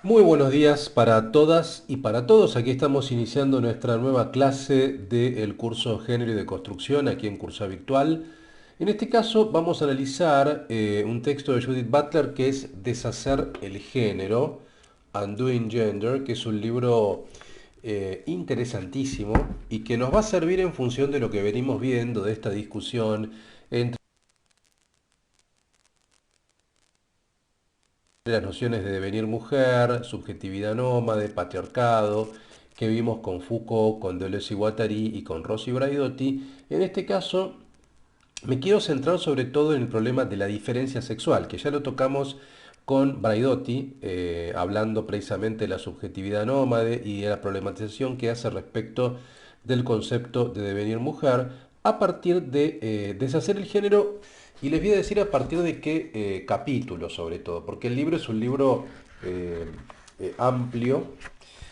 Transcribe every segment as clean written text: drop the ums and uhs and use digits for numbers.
Muy buenos días para todas y para todos. Aquí estamos iniciando nuestra nueva clase del curso Género y de Construcción aquí en Cursa Virtual. En este caso vamos a analizar un texto de Judith Butler que es Deshacer el género, Undoing Gender, que es un libro interesantísimo y que nos va a servir en función de lo que venimos viendo de esta discusión entre las nociones de devenir mujer, subjetividad nómade, patriarcado, que vimos con Foucault, con Deleuze y Guattari y con Rossi Braidotti. En este caso, me quiero centrar sobre todo en el problema de la diferencia sexual, que ya lo tocamos con Braidotti, hablando precisamente de la subjetividad nómade y de la problematización que hace respecto del concepto de devenir mujer, a partir de deshacer el género, y les voy a decir a partir de qué capítulo sobre todo, porque el libro es un libro eh, amplio.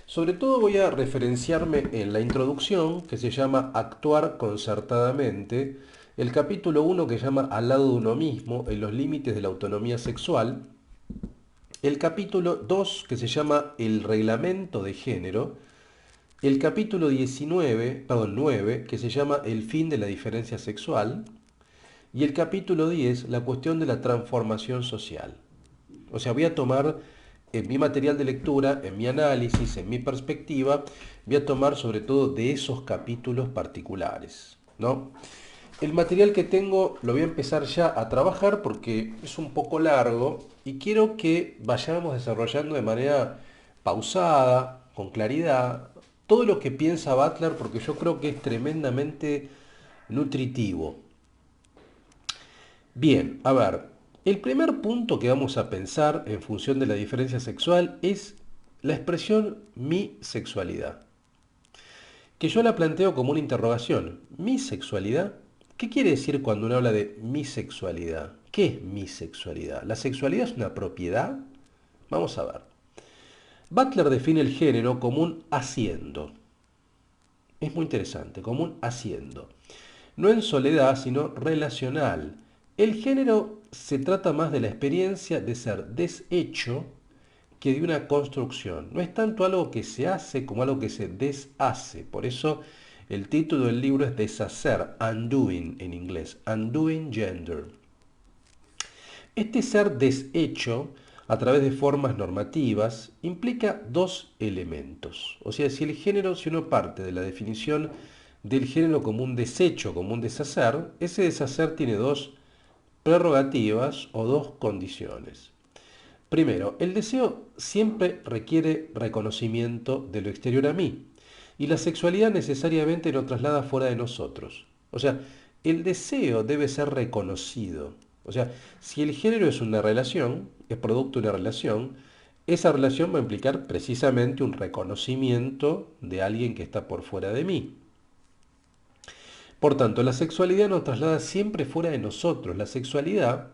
Sobre todo voy a referenciarme en la introducción, que se llama Actuar concertadamente, el capítulo 1 que se llama Al lado de uno mismo, en los límites de la autonomía sexual, el capítulo 2 que se llama El reglamento de género, el capítulo 9 que se llama El fin de la diferencia sexual, y el capítulo 10 la cuestión de la transformación social. O sea, voy a tomar en mi material de lectura, en mi análisis, en mi perspectiva, voy a tomar sobre todo de esos capítulos particulares, ¿no? El material que tengo lo voy a empezar ya a trabajar porque es un poco largo y quiero que vayamos desarrollando de manera pausada, con claridad, todo lo que piensa Butler porque yo creo que es tremendamente nutritivo. Bien, a ver, el primer punto que vamos a pensar en función de la diferencia sexual es la expresión mi sexualidad, que yo la planteo como una interrogación. ¿Mi sexualidad? ¿Qué quiere decir cuando uno habla de mi sexualidad? ¿Qué es mi sexualidad? ¿La sexualidad es una propiedad? Vamos a ver. Butler define el género como un haciendo. Es muy interesante, como un haciendo. No en soledad, sino relacional. El género se trata más de la experiencia de ser deshecho que de una construcción. No es tanto algo que se hace como algo que se deshace. Por eso el título del libro es Deshacer, Undoing en inglés, Undoing Gender. Este ser deshecho a través de formas normativas implica dos elementos. O sea, si el género, si uno parte de la definición del género como un desecho, como un deshacer, ese deshacer tiene dos prerrogativas o dos condiciones. Primero, el deseo siempre requiere reconocimiento de lo exterior a mí y la sexualidad necesariamente lo traslada fuera de nosotros. O sea, el deseo debe ser reconocido. O sea, si el género es una relación, es producto de una relación, esa relación va a implicar precisamente un reconocimiento de alguien que está por fuera de mí. Por tanto, la sexualidad nos traslada siempre fuera de nosotros. La sexualidad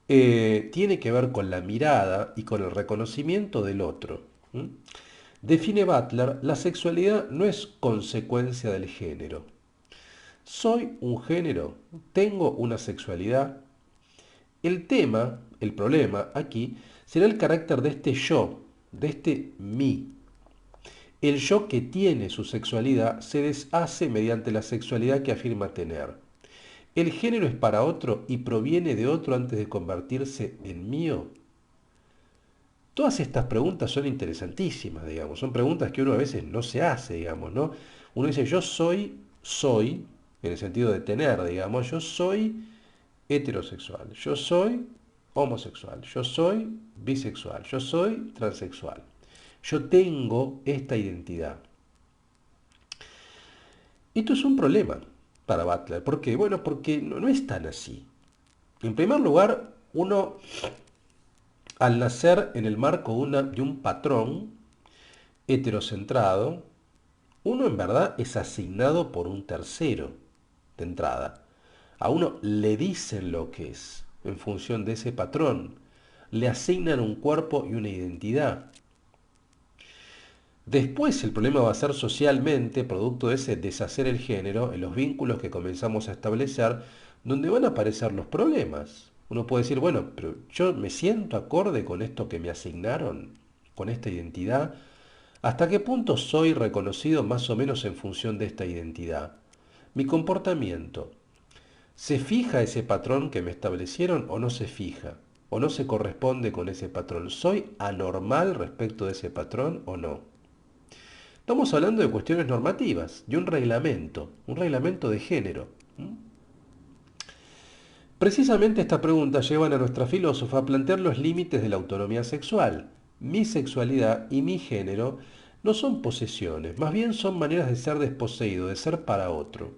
tiene que ver con la mirada y con el reconocimiento del otro. ¿Mm? Define Butler, la sexualidad no es consecuencia del género. Soy un género, tengo una sexualidad. El tema, el problema aquí, será el carácter de este yo, de este mí. El yo que tiene su sexualidad se deshace mediante la sexualidad que afirma tener. ¿El género es para otro y proviene de otro antes de convertirse en mío? Todas estas preguntas son interesantísimas, digamos. Son preguntas que uno a veces no se hace, digamos, ¿no? Uno dice, yo soy, en el sentido de tener, digamos, yo soy heterosexual, yo soy homosexual, yo soy bisexual, yo soy transexual. Yo tengo esta identidad. Esto es un problema para Butler. ¿Por qué? Bueno, porque no es tan así. En primer lugar, uno al nacer en el marco de un patrón heterocentrado, uno en verdad es asignado por un tercero de entrada. A uno le dicen lo que es en función de ese patrón. Le asignan un cuerpo y una identidad. Después el problema va a ser socialmente, producto de ese deshacer el género, en los vínculos que comenzamos a establecer, donde van a aparecer los problemas. Uno puede decir, bueno, pero yo me siento acorde con esto que me asignaron. con esta identidad? ¿Hasta qué punto soy reconocido más o menos en función de esta identidad? Mi comportamiento, ¿se fija ese patrón que me establecieron o no se fija? ¿O no se corresponde con ese patrón? ¿Soy anormal respecto de ese patrón o no? Estamos hablando de cuestiones normativas, de un reglamento de género. Precisamente estas preguntas llevan a nuestra filósofa a plantear los límites de la autonomía sexual. Mi sexualidad y mi género no son posesiones, más bien son maneras de ser desposeído, de ser para otro.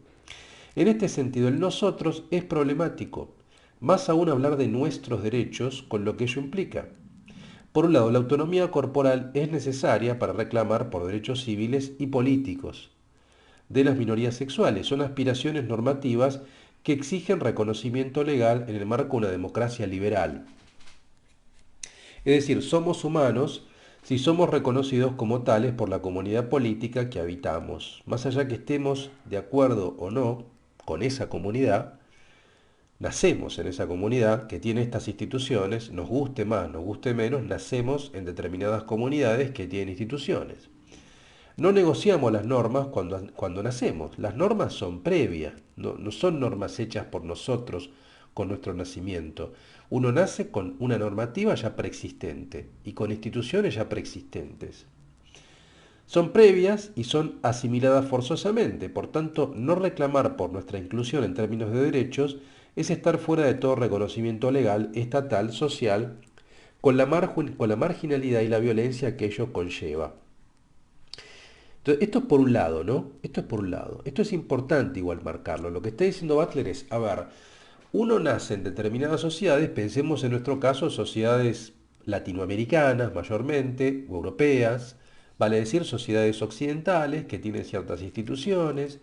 En este sentido, el nosotros es problemático, más aún hablar de nuestros derechos con lo que ello implica. Por un lado, la autonomía corporal es necesaria para reclamar por derechos civiles y políticos de las minorías sexuales. Son aspiraciones normativas que exigen reconocimiento legal en el marco de una democracia liberal. Es decir, somos humanos si somos reconocidos como tales por la comunidad política que habitamos. Más allá que estemos de acuerdo o no con esa comunidad, nacemos en esa comunidad que tiene estas instituciones, nos guste más, nos guste menos, nacemos en determinadas comunidades que tienen instituciones. No negociamos las normas cuando nacemos. Las normas son previas, no son normas hechas por nosotros con nuestro nacimiento. Uno nace con una normativa ya preexistente y con instituciones ya preexistentes. Son previas y son asimiladas forzosamente. Por tanto, no reclamar por nuestra inclusión en términos de derechos es estar fuera de todo reconocimiento legal, estatal, social, con la marginalidad y la violencia que ello conlleva. Entonces, esto es por un lado, ¿no? Esto es por un lado. Esto es importante igual marcarlo. Lo que está diciendo Butler es, a ver, uno nace en determinadas sociedades, pensemos en nuestro caso sociedades latinoamericanas mayormente, o europeas, vale decir sociedades occidentales que tienen ciertas instituciones,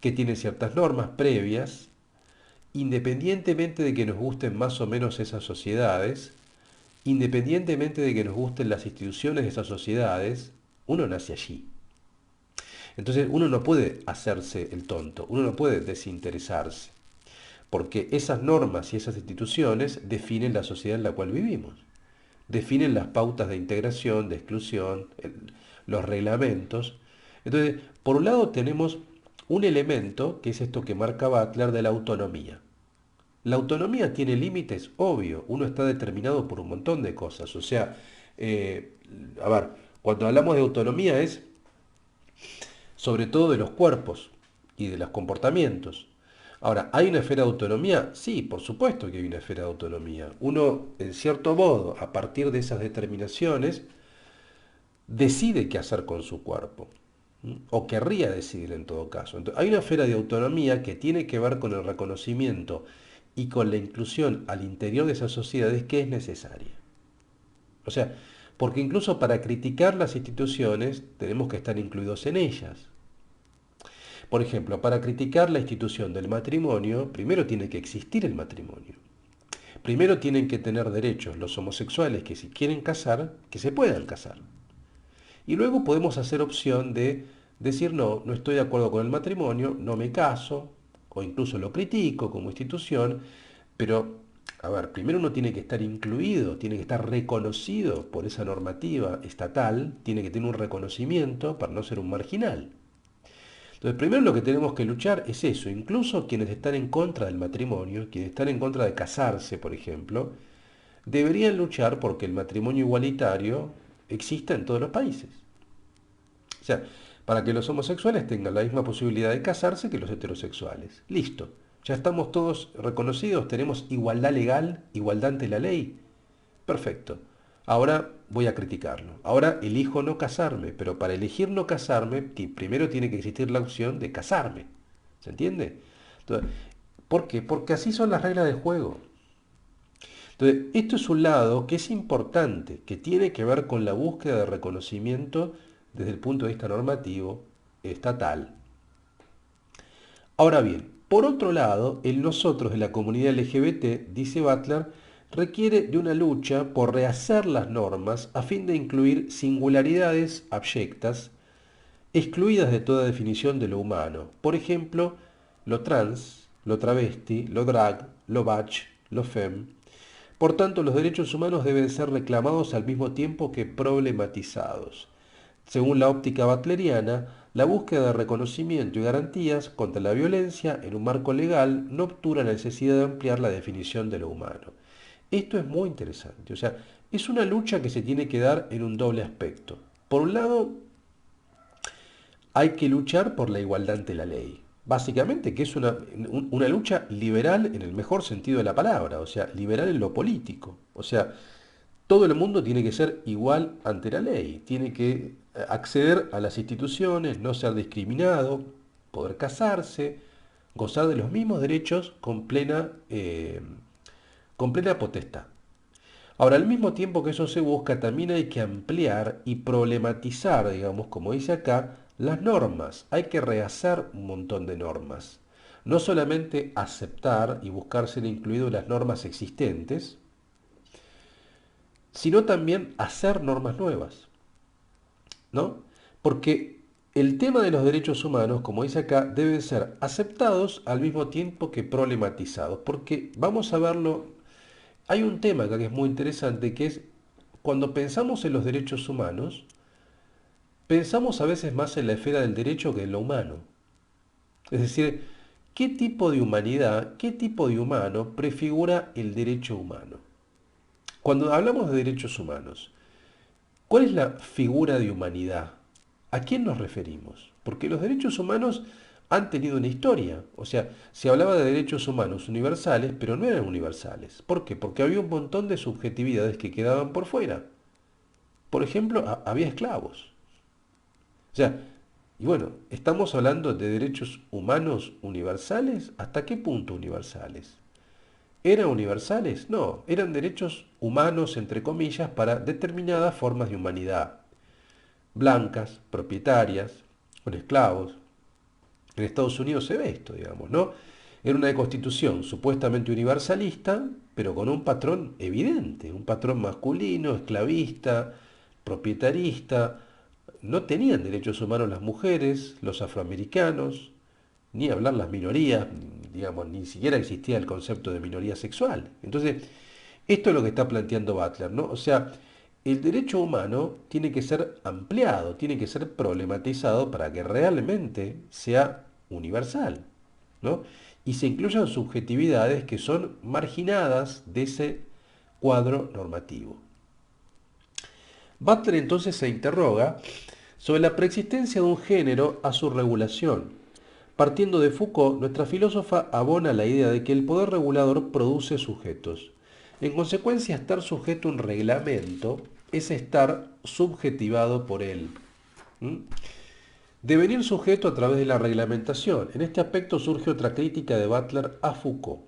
que tienen ciertas normas previas, independientemente de que nos gusten más o menos esas sociedades, independientemente de que nos gusten las instituciones de esas sociedades, uno nace allí. Entonces uno no puede hacerse el tonto, uno no puede desinteresarse, porque esas normas y esas instituciones definen la sociedad en la cual vivimos, definen las pautas de integración, de exclusión, los reglamentos. Entonces, por un lado tenemos un elemento, que es esto que marca Butler, de la autonomía. La autonomía tiene límites, obvio, uno está determinado por un montón de cosas. O sea, eh, a ver, cuando hablamos de autonomía es sobre todo de los cuerpos y de los comportamientos. Ahora, ¿hay una esfera de autonomía? Sí, por supuesto que hay una esfera de autonomía. Uno, en cierto modo, a partir de esas determinaciones, decide qué hacer con su cuerpo. O querría decidir en todo caso. Entonces, hay una esfera de autonomía que tiene que ver con el reconocimiento y con la inclusión al interior de esas sociedades que es necesaria. O sea, porque incluso para criticar las instituciones tenemos que estar incluidos en ellas. Por ejemplo, para criticar la institución del matrimonio, primero tiene que existir el matrimonio. Primero tienen que tener derechos los homosexuales que si quieren casar, que se puedan casar. Y luego podemos hacer opción de decir no, no estoy de acuerdo con el matrimonio, no me caso, o incluso lo critico como institución, pero, a ver, primero uno tiene que estar incluido, tiene que estar reconocido por esa normativa estatal, tiene que tener un reconocimiento para no ser un marginal. Entonces, primero lo que tenemos que luchar es eso, incluso quienes están en contra del matrimonio, quienes están en contra de casarse, por ejemplo, deberían luchar porque el matrimonio igualitario exista en todos los países. O sea, para que los homosexuales tengan la misma posibilidad de casarse que los heterosexuales. Listo. Ya estamos todos reconocidos, tenemos igualdad legal, igualdad ante la ley. Perfecto. Ahora voy a criticarlo. Ahora elijo no casarme, pero para elegir no casarme, primero tiene que existir la opción de casarme. ¿Se entiende? Entonces, ¿por qué? Porque así son las reglas del juego. Entonces, esto es un lado que es importante, que tiene que ver con la búsqueda de reconocimiento desde el punto de vista normativo, estatal. Ahora bien, por otro lado, el nosotros de la comunidad LGBT, dice Butler, requiere de una lucha por rehacer las normas a fin de incluir singularidades abyectas, excluidas de toda definición de lo humano. Por ejemplo, lo trans, lo travesti, lo drag, lo bach, lo femme, Por tanto, los derechos humanos deben ser reclamados al mismo tiempo que problematizados. Según la óptica butleriana, la búsqueda de reconocimiento y garantías contra la violencia en un marco legal no obtura la necesidad de ampliar la definición de lo humano. Esto es muy interesante, o sea, es una lucha que se tiene que dar en un doble aspecto. Por un lado, hay que luchar por la igualdad ante la ley. Básicamente que es una lucha liberal en el mejor sentido de la palabra, o sea, liberal en lo político. O sea, todo el mundo tiene que ser igual ante la ley, tiene que acceder a las instituciones, no ser discriminado, poder casarse, gozar de los mismos derechos con plena potestad. Ahora, al mismo tiempo que eso se busca, también hay que ampliar y problematizar, digamos, como dice acá, las normas. Hay que rehacer un montón de normas. No solamente aceptar y buscar ser incluido en las normas existentes, sino también hacer normas nuevas, ¿no? Porque el tema de los derechos humanos, como dice acá, deben ser aceptados al mismo tiempo que problematizados. Porque vamos a verlo, hay un tema acá que es muy interesante, que es cuando pensamos en los derechos humanos, pensamos a veces más en la esfera del derecho que en lo humano. Es decir, ¿qué tipo de humanidad, qué tipo de humano prefigura el derecho humano? Cuando hablamos de derechos humanos, ¿cuál es la figura de humanidad? ¿A quién nos referimos? Porque los derechos humanos han tenido una historia. O sea, se hablaba de derechos humanos universales, pero no eran universales. ¿Por qué? Porque había un montón de subjetividades que quedaban por fuera. Por ejemplo, había esclavos. O sea, y bueno, ¿estamos hablando de derechos humanos universales? ¿Hasta qué punto universales? ¿Eran universales? No, eran derechos humanos, entre comillas, para determinadas formas de humanidad. Blancas, propietarias, con esclavos. En Estados Unidos se ve esto, digamos, ¿no? Era una constitución supuestamente universalista, pero con un patrón evidente, un patrón masculino, esclavista, propietarista. No tenían derechos humanos las mujeres, los afroamericanos, ni hablar las minorías, digamos, ni siquiera existía el concepto de minoría sexual. Entonces, esto es lo que está planteando Butler, ¿no? O sea, el derecho humano tiene que ser ampliado, tiene que ser problematizado para que realmente sea universal, ¿no? Y se incluyan subjetividades que son marginadas de ese cuadro normativo. Butler entonces se interroga sobre la preexistencia de un género a su regulación. Partiendo de Foucault, nuestra filósofa abona la idea de que el poder regulador produce sujetos. En consecuencia, estar sujeto a un reglamento es estar subjetivado por él. ¿Mm? Devenir sujeto a través de la reglamentación. En este aspecto surge otra crítica de Butler a Foucault.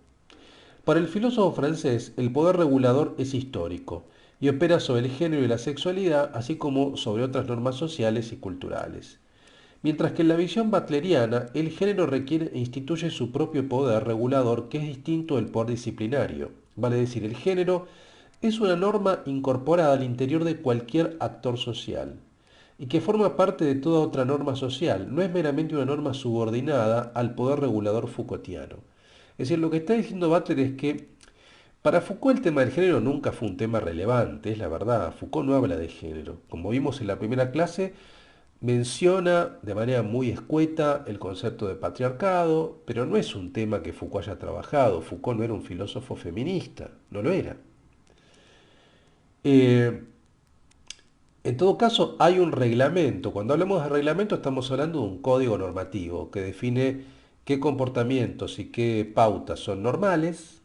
Para el filósofo francés, el poder regulador es histórico y opera sobre el género y la sexualidad, así como sobre otras normas sociales y culturales. Mientras que en la visión butleriana, el género requiere e instituye su propio poder regulador que es distinto del poder disciplinario. Vale decir, el género es una norma incorporada al interior de cualquier actor social y que forma parte de toda otra norma social, no es meramente una norma subordinada al poder regulador Foucaultiano. Es decir, lo que está diciendo Butler es que para Foucault el tema del género nunca fue un tema relevante, es la verdad. Foucault no habla de género. Como vimos en la primera clase, menciona de manera muy escueta el concepto de patriarcado, pero no es un tema que Foucault haya trabajado. Foucault no era un filósofo feminista, no lo era. Eh, en todo caso, hay un reglamento. Cuando hablamos de reglamento estamos hablando de un código normativo que define qué comportamientos y qué pautas son normales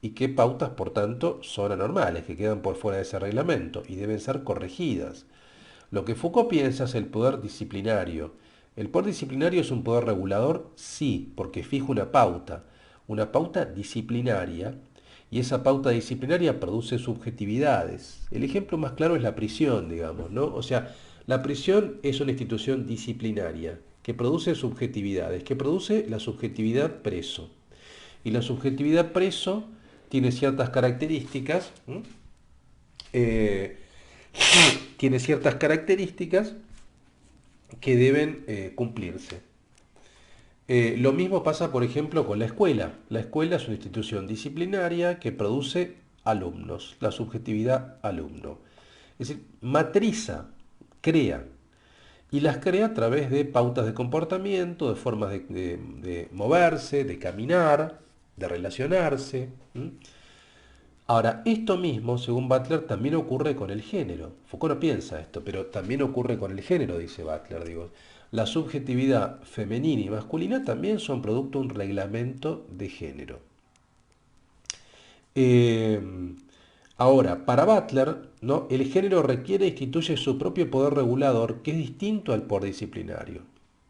y qué pautas, por tanto, son anormales, que quedan por fuera de ese reglamento y deben ser corregidas. Lo que Foucault piensa es el poder disciplinario. ¿El poder disciplinario es un poder regulador? Sí, porque fija una pauta disciplinaria, y esa pauta disciplinaria produce subjetividades. El ejemplo más claro es la prisión, digamos, ¿no? O sea, la prisión es una institución disciplinaria que produce subjetividades, que produce la subjetividad preso. Y la subjetividad preso tiene ciertas características, ¿m? Eh, tiene ciertas características que deben cumplirse. Lo mismo pasa, por ejemplo, con la escuela. La escuela es una institución disciplinaria que produce alumnos, la subjetividad alumno. Es decir, matriza, crea, y las crea a través de pautas de comportamiento, de formas de moverse, de caminar, de relacionarse. Ahora, esto mismo, según Butler, también ocurre con el género. Foucault no piensa esto, pero también ocurre con el género, dice Butler. Digo, la subjetividad femenina y masculina también son producto de un reglamento de género. Eh, Ahora, para Butler, ¿no? El género requiere e instituye su propio poder regulador, que es distinto al poder disciplinario.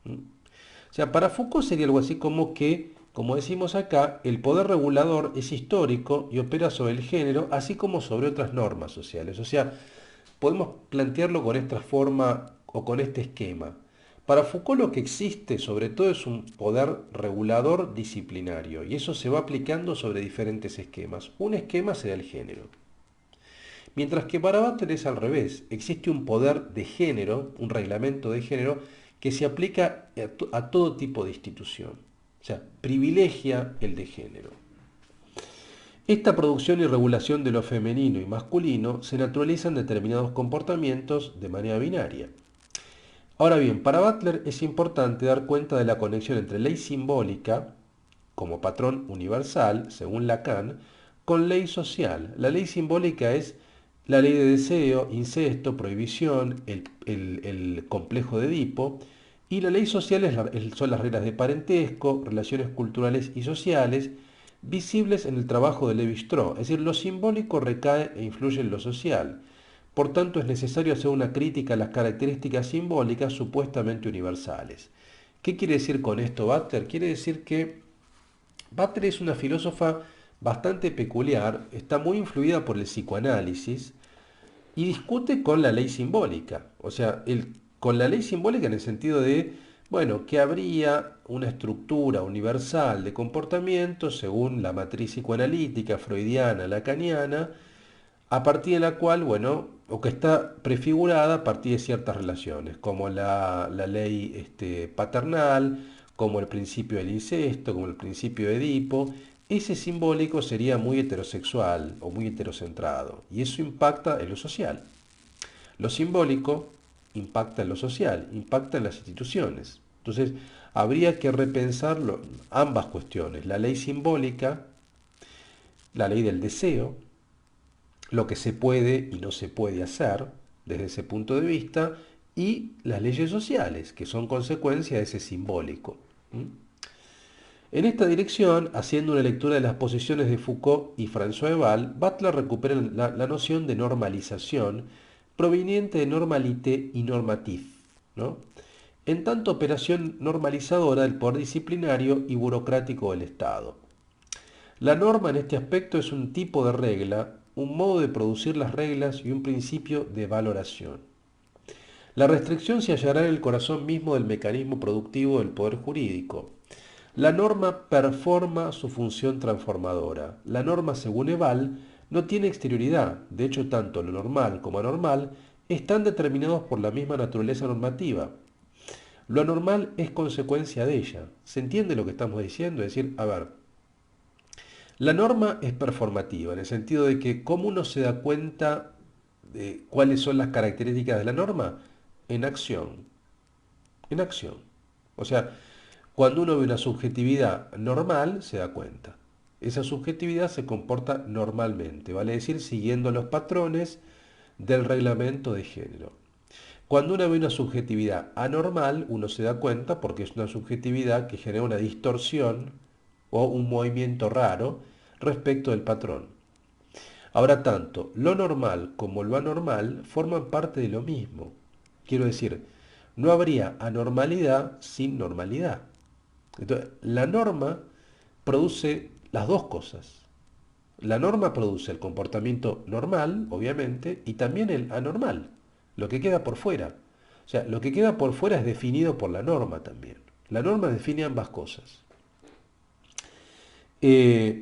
¿Mm? O sea, para Foucault sería algo así como que, como decimos acá, el poder regulador es histórico y opera sobre el género, así como sobre otras normas sociales. O sea, podemos plantearlo con esta forma o con este esquema. Para Foucault lo que existe sobre todo es un poder regulador disciplinario y eso se va aplicando sobre diferentes esquemas. Un esquema será el género. Mientras que para Butler es al revés, existe un poder de género, un reglamento de género, que se aplica a todo tipo de institución. O sea, privilegia el de género. Esta producción y regulación de lo femenino y masculino se naturalizan determinados comportamientos de manera binaria. Ahora bien, para Butler es importante dar cuenta de la conexión entre ley simbólica, como patrón universal, según Lacan, con ley social. La ley simbólica es la ley de deseo, incesto, prohibición, el complejo de Edipo, y la ley social son las reglas de parentesco, relaciones culturales y sociales, visibles en el trabajo de Lévi-Strauss. Es decir, lo simbólico recae e influye en lo social. Por tanto, es necesario hacer una crítica a las características simbólicas supuestamente universales. ¿Qué quiere decir con esto Butler? Quiere decir que Butler es una filósofa bastante peculiar, está muy influida por el psicoanálisis y discute con la ley simbólica. O sea, con la ley simbólica en el sentido de, bueno, que habría una estructura universal de comportamiento según la matriz psicoanalítica, freudiana, lacaniana, a partir de la cual, bueno, o que está prefigurada a partir de ciertas relaciones, como la ley paternal, como el principio del incesto, como el principio de Edipo. Ese simbólico sería muy heterosexual o muy heterocentrado, y eso impacta en lo social. Lo simbólico impacta en lo social, impacta en las instituciones. Entonces, habría que repensar ambas cuestiones, la ley simbólica, la ley del deseo, lo que se puede y no se puede hacer desde ese punto de vista, y las leyes sociales, que son consecuencia de ese simbólico. En esta dirección, haciendo una lectura de las posiciones de Foucault y François Ebal, Butler recupera la noción de normalización proveniente de normalité y normatif, ¿no? En tanto operación normalizadora del poder disciplinario y burocrático del Estado. La norma en este aspecto es un tipo de regla, un modo de producir las reglas y un principio de valoración. La restricción se hallará en el corazón mismo del mecanismo productivo del poder jurídico. La norma performa su función transformadora. La norma, según Eval, no tiene exterioridad. De hecho, tanto lo normal como anormal están determinados por la misma naturaleza normativa. Lo anormal es consecuencia de ella. ¿Se entiende lo que estamos diciendo? Es decir, a ver, la norma es performativa, en el sentido de que cómo uno se da cuenta de cuáles son las características de la norma en acción. En acción. O sea, cuando uno ve una subjetividad normal, se da cuenta. Esa subjetividad se comporta normalmente, vale decir, siguiendo los patrones del reglamento de género. Cuando uno ve una subjetividad anormal, uno se da cuenta porque es una subjetividad que genera una distorsión o un movimiento raro respecto del patrón. Ahora, tanto lo normal como lo anormal forman parte de lo mismo. Quiero decir, no habría anormalidad sin normalidad. Entonces, la norma produce las dos cosas. La norma produce el comportamiento normal, obviamente, y también el anormal, lo que queda por fuera. O sea, lo que queda por fuera es definido por la norma también. La norma define ambas cosas.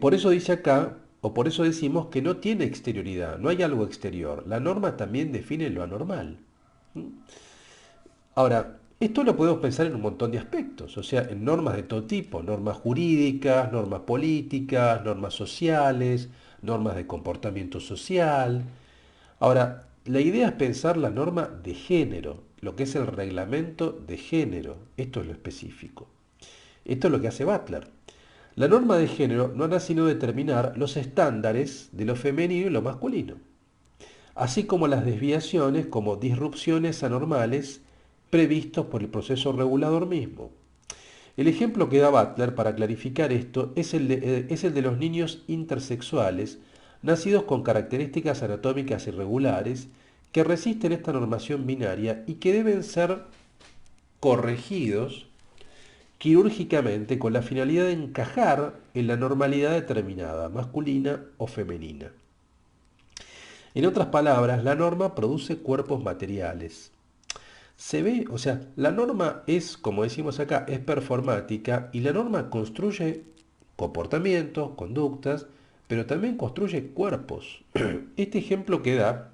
Por eso dice acá, o por eso decimos que no tiene exterioridad, no hay algo exterior. La norma también define lo anormal. ¿Mm? Ahora, esto lo podemos pensar en un montón de aspectos, o sea, en normas de todo tipo, normas jurídicas, normas políticas, normas sociales, normas de comportamiento social. Ahora, la idea es pensar la norma de género, lo que es el reglamento de género. Esto es lo específico. Esto es lo que hace Butler. La norma de género no hará sino determinar los estándares de lo femenino y lo masculino, así como las desviaciones como disrupciones anormales previstos por el proceso regulador mismo. El ejemplo que da Butler para clarificar esto es el de los niños intersexuales, nacidos con características anatómicas irregulares, que resisten esta normación binaria y que deben ser corregidos quirúrgicamente con la finalidad de encajar en la normalidad determinada, masculina o femenina. En otras palabras, la norma produce cuerpos materiales. Se ve, o sea, la norma es, como decimos acá, es performática y la norma construye comportamientos, conductas, pero también construye cuerpos. Este ejemplo que da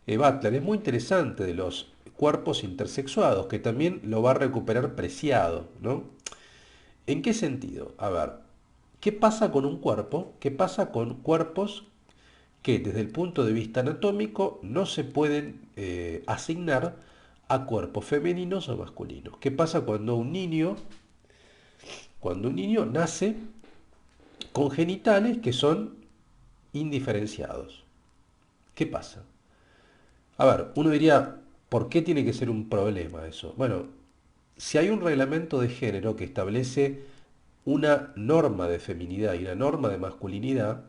Butler es muy interesante de los cuerpos intersexuados, que también lo va a recuperar Preciado, ¿no? ¿En qué sentido? A ver, ¿qué pasa con un cuerpo? ¿Qué pasa con cuerpos que desde el punto de vista anatómico no se pueden asignar a cuerpos femeninos o masculinos? ¿Qué pasa cuando un niño nace con genitales que son indiferenciados? ¿Qué pasa? A ver, uno diría, ¿por qué tiene que ser un problema eso? Bueno, si hay un reglamento de género que establece una norma de feminidad y una norma de masculinidad,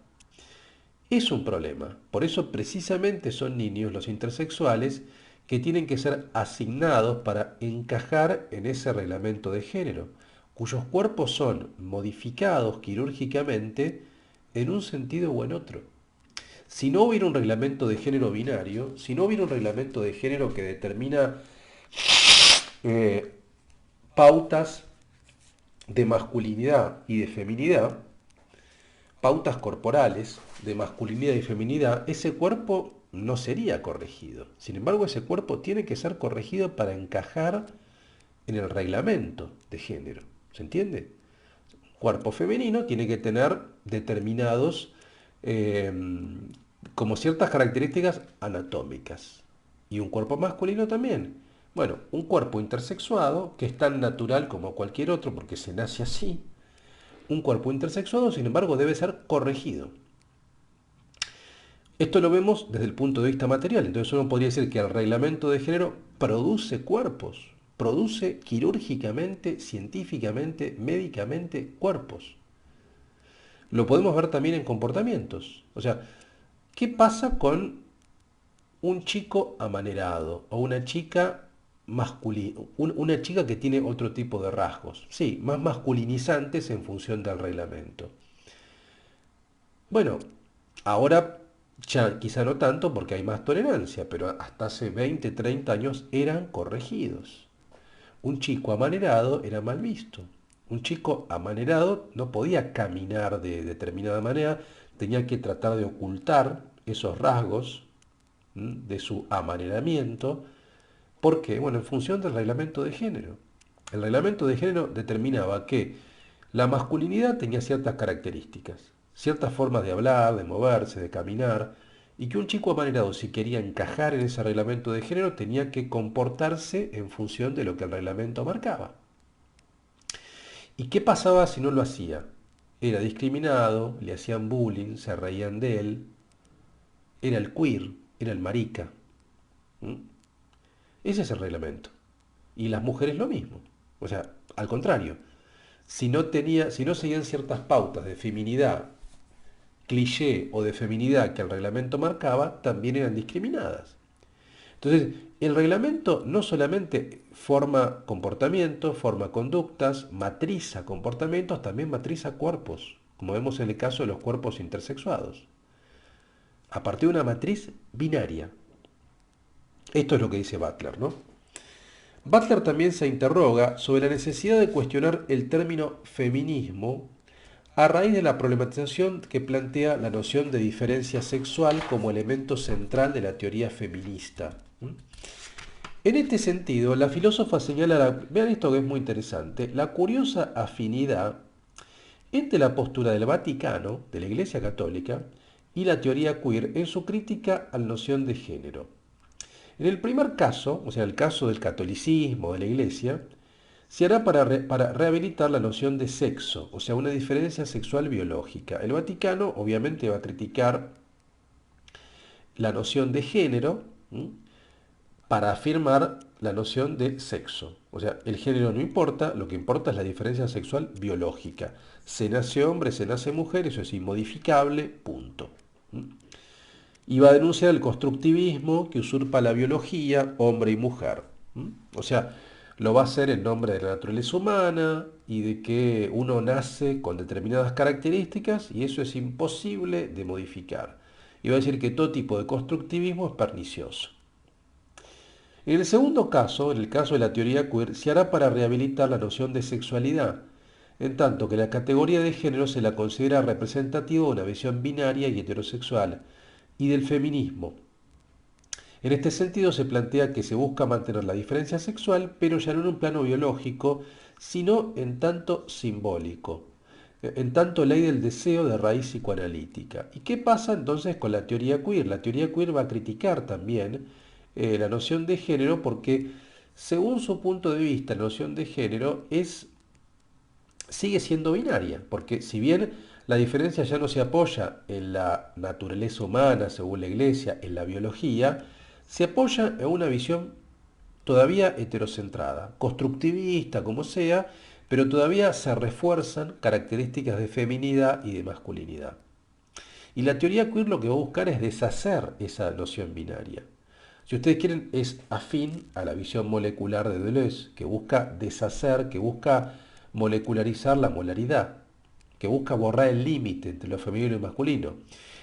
es un problema. Por eso precisamente son niños los intersexuales que tienen que ser asignados para encajar en ese reglamento de género, cuyos cuerpos son modificados quirúrgicamente en un sentido o en otro. Si no hubiera un reglamento de género binario, si no hubiera un reglamento de género que determina eh, pautas de masculinidad y de feminidad, pautas corporales de masculinidad y feminidad, ese cuerpo no sería corregido. Sin embargo, ese cuerpo tiene que ser corregido para encajar en el reglamento de género. ¿Se entiende? Cuerpo femenino tiene que tener determinados, eh, como ciertas características anatómicas. Y un cuerpo masculino también. Bueno, un cuerpo intersexuado, que es tan natural como cualquier otro porque se nace así, un cuerpo intersexuado, sin embargo, debe ser corregido. Esto lo vemos desde el punto de vista material. Entonces uno podría decir que el reglamento de género produce cuerpos, produce quirúrgicamente, científicamente, médicamente cuerpos. Lo podemos ver también en comportamientos. O sea, ¿qué pasa con un chico amanerado o una chica masculina, una chica que tiene otro tipo de rasgos? Sí, más masculinizantes en función del reglamento. Bueno, ahora ya quizá no tanto porque hay más tolerancia, pero hasta hace 20, 30 años eran corregidos. Un chico amanerado era mal visto. Un chico amanerado no podía caminar de determinada manera, tenía que tratar de ocultar esos rasgos de su amaneramiento. ¿Por qué? Bueno, en función del reglamento de género. El reglamento de género determinaba que la masculinidad tenía ciertas características, ciertas formas de hablar, de moverse, de caminar, y que un chico amanerado, si quería encajar en ese reglamento de género, tenía que comportarse en función de lo que el reglamento marcaba. ¿Y qué pasaba si no lo hacía? Era discriminado, le hacían bullying, se reían de él, era el queer, era el marica. ¿Mm? Ese es el reglamento. Y las mujeres lo mismo. O sea, al contrario, si no seguían ciertas pautas de feminidad, cliché o de feminidad que el reglamento marcaba, también eran discriminadas. Entonces, el reglamento no solamente forma comportamientos, forma conductas, matriza comportamientos, también matriza cuerpos, como vemos en el caso de los cuerpos intersexuados, a partir de una matriz binaria. Esto es lo que dice Butler, ¿no? Butler también se interroga sobre la necesidad de cuestionar el término feminismo a raíz de la problematización que plantea la noción de diferencia sexual como elemento central de la teoría feminista. En este sentido, la filósofa señala, vean esto que es muy interesante, la curiosa afinidad entre la postura del Vaticano, de la Iglesia Católica, y la teoría queer en su crítica a la noción de género. En el primer caso, o sea, el caso del catolicismo, de la Iglesia, se hará para rehabilitar la noción de sexo, o sea, una diferencia sexual biológica. El Vaticano obviamente va a criticar la noción de género, ¿m?, para afirmar la noción de sexo. O sea, el género no importa, lo que importa es la diferencia sexual biológica. Se nace hombre, se nace mujer, eso es inmodificable, punto. ¿M? Y va a denunciar el constructivismo que usurpa la biología, hombre y mujer. ¿M? O sea, lo va a hacer en nombre de la naturaleza humana y de que uno nace con determinadas características y eso es imposible de modificar. Y va a decir que todo tipo de constructivismo es pernicioso. En el segundo caso, en el caso de la teoría queer, se hará para rehabilitar la noción de sexualidad, en tanto que la categoría de género se la considera representativa de una visión binaria y heterosexual, y del feminismo. En este sentido se plantea que se busca mantener la diferencia sexual, pero ya no en un plano biológico, sino en tanto simbólico, en tanto ley del deseo de raíz psicoanalítica. ¿Y qué pasa entonces con la teoría queer? La teoría queer va a criticar también la noción de género porque, según su punto de vista, la noción de género sigue siendo binaria, porque si bien la diferencia ya no se apoya en la naturaleza humana, según la Iglesia, en la biología, se apoya en una visión todavía heterocentrada, constructivista, como sea, pero todavía se refuerzan características de feminidad y de masculinidad. Y la teoría queer lo que va a buscar es deshacer esa noción binaria. Si ustedes quieren, es afín a la visión molecular de Deleuze, que busca deshacer, que busca molecularizar la molaridad, que busca borrar el límite entre lo femenino y lo masculino.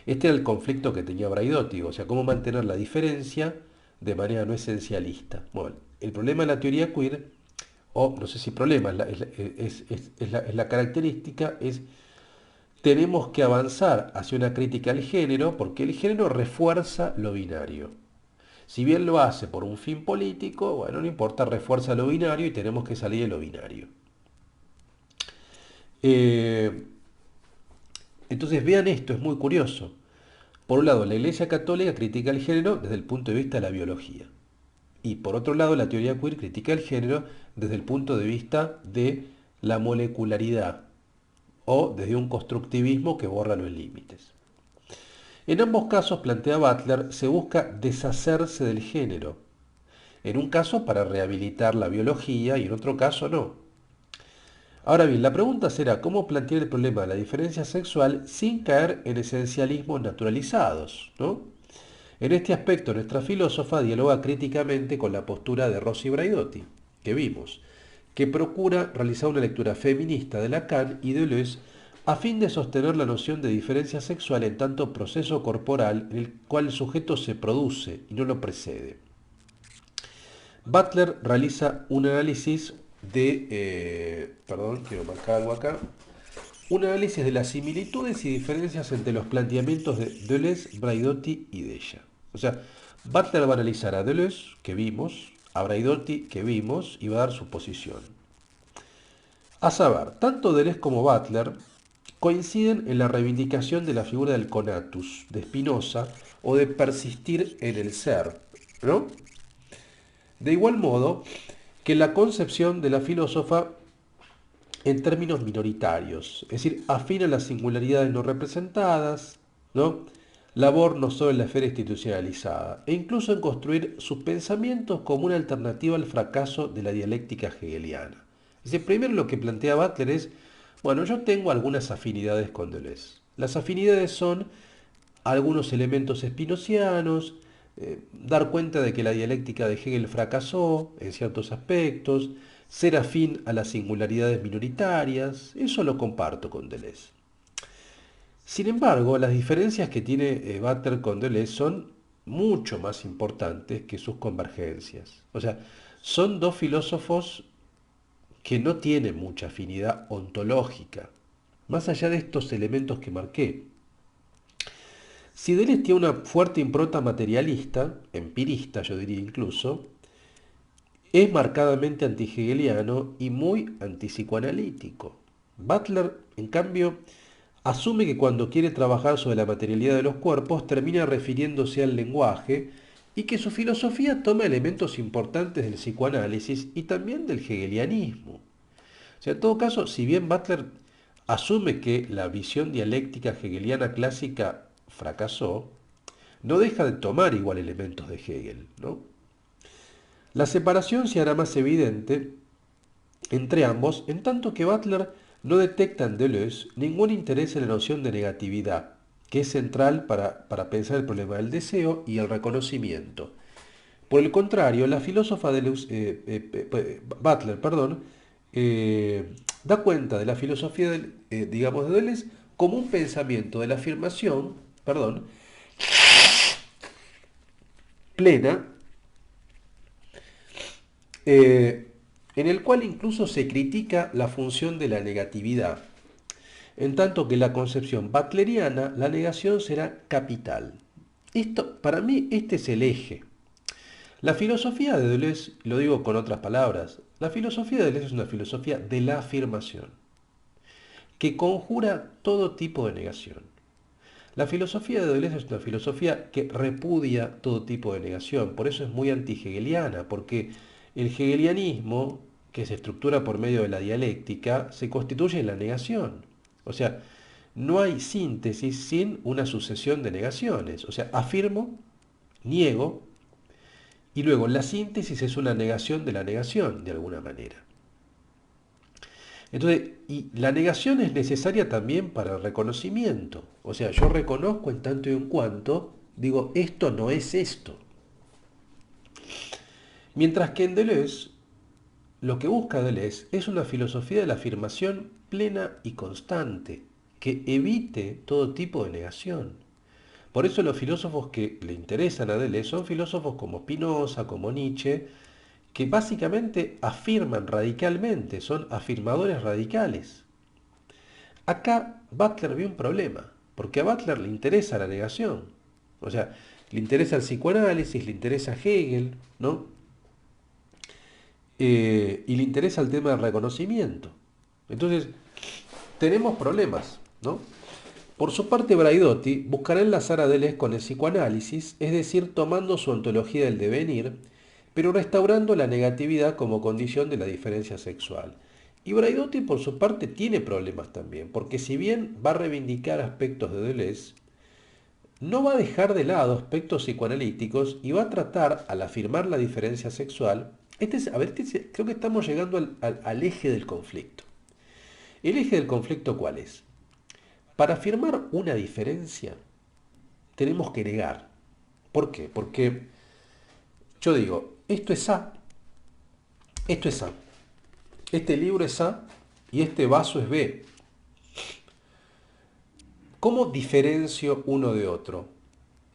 Este era el conflicto que tenía Braidotti, o sea, cómo mantener la diferencia de manera no esencialista. Bueno, el problema de la teoría queer, o no sé si problema, es la característica, es tenemos que avanzar hacia una crítica al género porque el género refuerza lo binario. Si bien lo hace por un fin político, bueno, no importa, refuerza lo binario y tenemos que salir de lo binario. Eh, entonces vean esto, es muy curioso. Por un lado, la Iglesia Católica critica el género desde el punto de vista de la biología. Y por otro lado, la teoría queer critica el género desde el punto de vista de la molecularidad o desde un constructivismo que borra los límites. En ambos casos, plantea Butler, se busca deshacerse del género. En un caso para rehabilitar la biología y en otro caso no. Ahora bien, la pregunta será cómo plantear el problema de la diferencia sexual sin caer en esencialismos naturalizados, ¿no? En este aspecto, nuestra filósofa dialoga críticamente con la postura de Rossi Braidotti, que vimos, que procura realizar una lectura feminista de Lacan y Deleuze a fin de sostener la noción de diferencia sexual en tanto proceso corporal en el cual el sujeto se produce y no lo precede. Butler realiza un análisis quiero marcar algo acá, un análisis de las similitudes y diferencias entre los planteamientos de Deleuze, Braidotti y Della. O sea, Butler va a analizar a Deleuze, que vimos, a Braidotti, que vimos, y va a dar su posición. A saber, tanto Deleuze como Butler coinciden en la reivindicación de la figura del conatus, de Spinoza, o de persistir en el ser, ¿no? De igual modo que la concepción de la filósofa en términos minoritarios, es decir, afín a las singularidades no representadas, ¿no? Labor no solo en la esfera institucionalizada, e incluso en construir sus pensamientos como una alternativa al fracaso de la dialéctica hegeliana. Es decir, primero lo que plantea Butler es, bueno, yo tengo algunas afinidades con Deleuze. Las afinidades son algunos elementos espinocianos, dar cuenta de que la dialéctica de Hegel fracasó en ciertos aspectos, ser afín a las singularidades minoritarias, eso lo comparto con Deleuze. Sin embargo, las diferencias que tiene Butler con Deleuze son mucho más importantes que sus convergencias. O sea, son dos filósofos que no tienen mucha afinidad ontológica, más allá de estos elementos que marqué. Si Deleuze tiene una fuerte impronta materialista, empirista yo diría incluso, es marcadamente antihegeliano y muy antipsicoanalítico. Butler, en cambio, asume que cuando quiere trabajar sobre la materialidad de los cuerpos termina refiriéndose al lenguaje y que su filosofía toma elementos importantes del psicoanálisis y también del hegelianismo. O sea, en todo caso, si bien Butler asume que la visión dialéctica hegeliana clásica fracasó, no deja de tomar igual elementos de Hegel, ¿no? La separación se hará más evidente entre ambos, en tanto que Butler no detecta en Deleuze ningún interés en la noción de negatividad, que es central para pensar el problema del deseo y el reconocimiento. Por el contrario, la filósofa Butler, da cuenta de la filosofía digamos, de Deleuze como un pensamiento de la afirmación, plena, eh, en el cual incluso se critica la función de la negatividad, en tanto que en la concepción butleriana la negación será capital. Esto, para mí, este es el eje. La filosofía de Deleuze, lo digo con otras palabras, la filosofía de Deleuze es una filosofía de la afirmación, que conjura todo tipo de negación. La filosofía de Deleuze es una filosofía que repudia todo tipo de negación, por eso es muy anti-hegeliana, porque el hegelianismo, que se estructura por medio de la dialéctica, se constituye en la negación. O sea, no hay síntesis sin una sucesión de negaciones. O sea, afirmo, niego, y luego la síntesis es una negación de la negación, de alguna manera. Entonces, y la negación es necesaria también para el reconocimiento. O sea, yo reconozco en tanto y en cuanto digo, esto no es esto. Mientras que en Deleuze, lo que busca Deleuze es una filosofía de la afirmación plena y constante, que evite todo tipo de negación. Por eso los filósofos que le interesan a Deleuze son filósofos como Spinoza, como Nietzsche, que básicamente afirman radicalmente, son afirmadores radicales. Acá Butler vio un problema, porque a Butler le interesa la negación. O sea, le interesa el psicoanálisis, le interesa Hegel, ¿no? Y le interesa el tema del reconocimiento. Entonces, tenemos problemas, ¿no? Por su parte, Braidotti buscará enlazar a Deleuze con el psicoanálisis, es decir, tomando su ontología del devenir, pero restaurando la negatividad como condición de la diferencia sexual. Y Braidotti, por su parte, tiene problemas también, porque si bien va a reivindicar aspectos de Deleuze, no va a dejar de lado aspectos psicoanalíticos y va a tratar, al afirmar la diferencia sexual, creo que estamos llegando al eje del conflicto. ¿El eje del conflicto cuál es? Para afirmar una diferencia, tenemos que negar. ¿Por qué? Porque yo digo, esto es A, esto es A, este libro es A y este vaso es B. ¿Cómo diferencio uno de otro?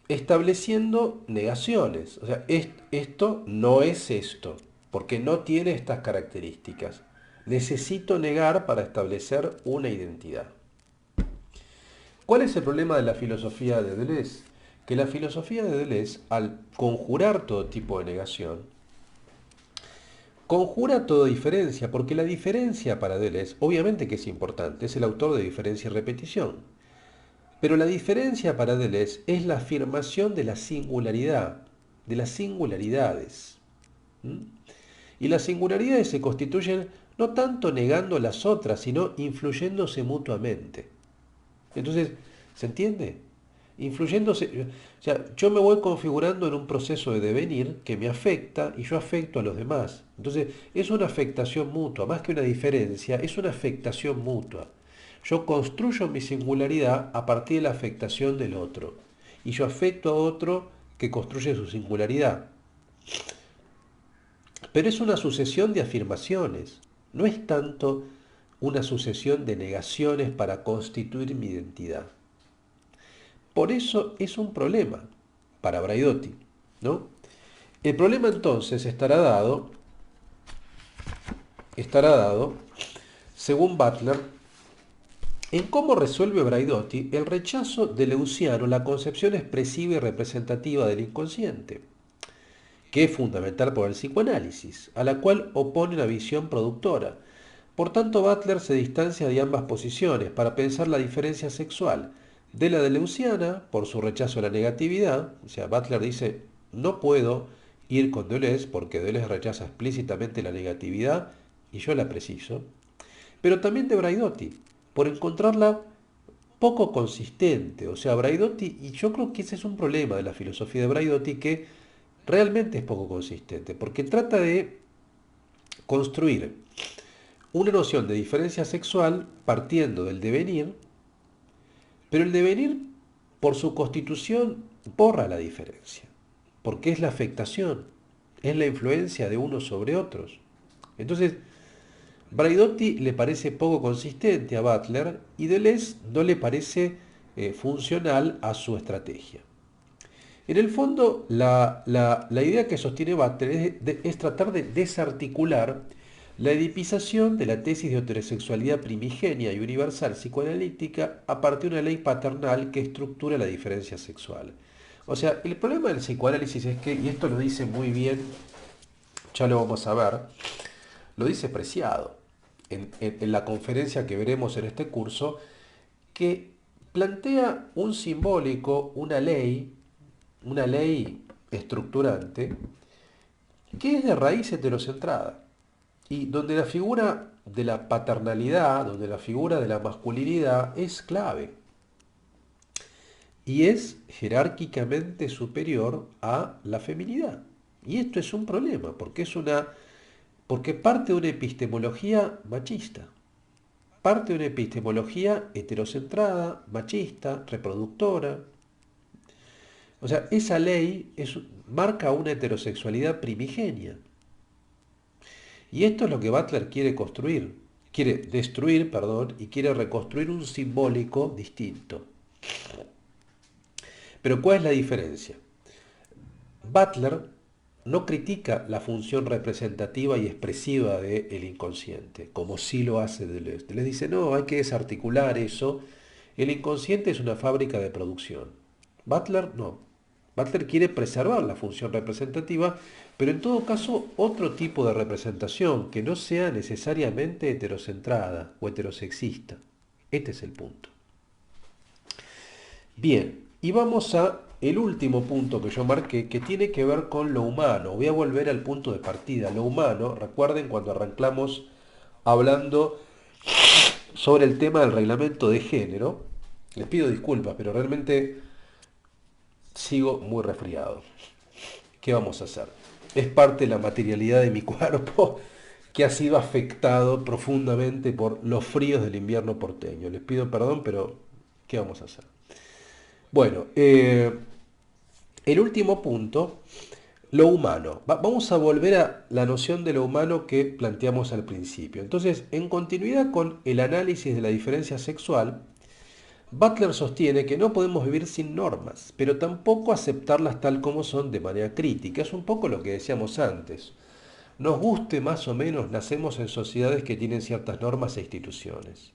Estableciendo negaciones. O sea, esto no es esto, porque no tiene estas características. Necesito negar para establecer una identidad. ¿Cuál es el problema de la filosofía de Deleuze? Que la filosofía de Deleuze, al conjurar todo tipo de negación, conjura toda diferencia, porque la diferencia para Deleuze, obviamente que es importante, es el autor de Diferencia y Repetición. Pero la diferencia para Deleuze es la afirmación de la singularidad, de las singularidades. ¿Mm? Y las singularidades se constituyen no tanto negando las otras, sino influyéndose mutuamente. Entonces, ¿se entiende? Influyéndose, o sea, yo me voy configurando en un proceso de devenir que me afecta y yo afecto a los demás. Entonces, es una afectación mutua, más que una diferencia, es una afectación mutua. Yo construyo mi singularidad a partir de la afectación del otro. Y yo afecto a otro que construye su singularidad. Pero es una sucesión de afirmaciones, no es tanto una sucesión de negaciones para constituir mi identidad. Por eso es un problema para Braidotti, ¿no? El problema entonces estará dado, según Butler, en cómo resuelve Braidotti el rechazo de Leuciano la concepción expresiva y representativa del inconsciente, que es fundamental por el psicoanálisis, a la cual opone una visión productora. Por tanto, Butler se distancia de ambas posiciones para pensar la diferencia sexual de la deleuziana por su rechazo a la negatividad. O sea, Butler dice, no puedo ir con Deleuze porque Deleuze rechaza explícitamente la negatividad y yo la preciso. Pero también de Braidotti, por encontrarla poco consistente. O sea, Braidotti, y yo creo que ese es un problema de la filosofía de Braidotti, que realmente es poco consistente, porque trata de construir una noción de diferencia sexual partiendo del devenir, pero el devenir, por su constitución, borra la diferencia, porque es la afectación, es la influencia de unos sobre otros. Entonces, Braidotti le parece poco consistente a Butler y Deleuze no le parece funcional a su estrategia. En el fondo, la idea que sostiene Butler es tratar de desarticular la edipización de la tesis de heterosexualidad primigenia y universal psicoanalítica a partir de una ley paternal que estructura la diferencia sexual. O sea, el problema del psicoanálisis es que, y esto lo dice muy bien, ya lo vamos a ver, lo dice Preciado en la conferencia que veremos en este curso, que plantea un simbólico, una ley estructurante, que es de raíz heterocentrada, y donde la figura de la paternalidad, donde la figura de la masculinidad es clave, y es jerárquicamente superior a la feminidad. Y esto es un problema, porque parte de una epistemología machista, parte de una epistemología heterocentrada, machista, reproductora. O sea, esa ley marca una heterosexualidad primigenia. Y esto es lo que Butler quiere destruir, perdón, y quiere reconstruir un simbólico distinto. Pero ¿cuál es la diferencia? Butler no critica la función representativa y expresiva del inconsciente, como sí lo hace Deleuze. Deleuze dice, no, hay que desarticular eso. El inconsciente es una fábrica de producción. Butler no. Butler quiere preservar la función representativa, pero en todo caso otro tipo de representación que no sea necesariamente heterocentrada o heterosexista. Este es el punto. Bien, y vamos a el último punto que yo marqué, que tiene que ver con lo humano. Voy a volver al punto de partida. Lo humano, recuerden cuando arrancamos hablando sobre el tema del reglamento de género. Les pido disculpas, pero realmente sigo muy resfriado. ¿Qué vamos a hacer? Es parte de la materialidad de mi cuerpo que ha sido afectado profundamente por los fríos del invierno porteño. Les pido perdón, pero ¿qué vamos a hacer? Bueno, el último punto, lo humano. Vamos a volver a la noción de lo humano que planteamos al principio. Entonces, en continuidad con el análisis de la diferencia sexual, Butler sostiene que no podemos vivir sin normas, pero tampoco aceptarlas tal como son de manera crítica. Es un poco lo que decíamos antes. Nos guste más o menos, nacemos en sociedades que tienen ciertas normas e instituciones.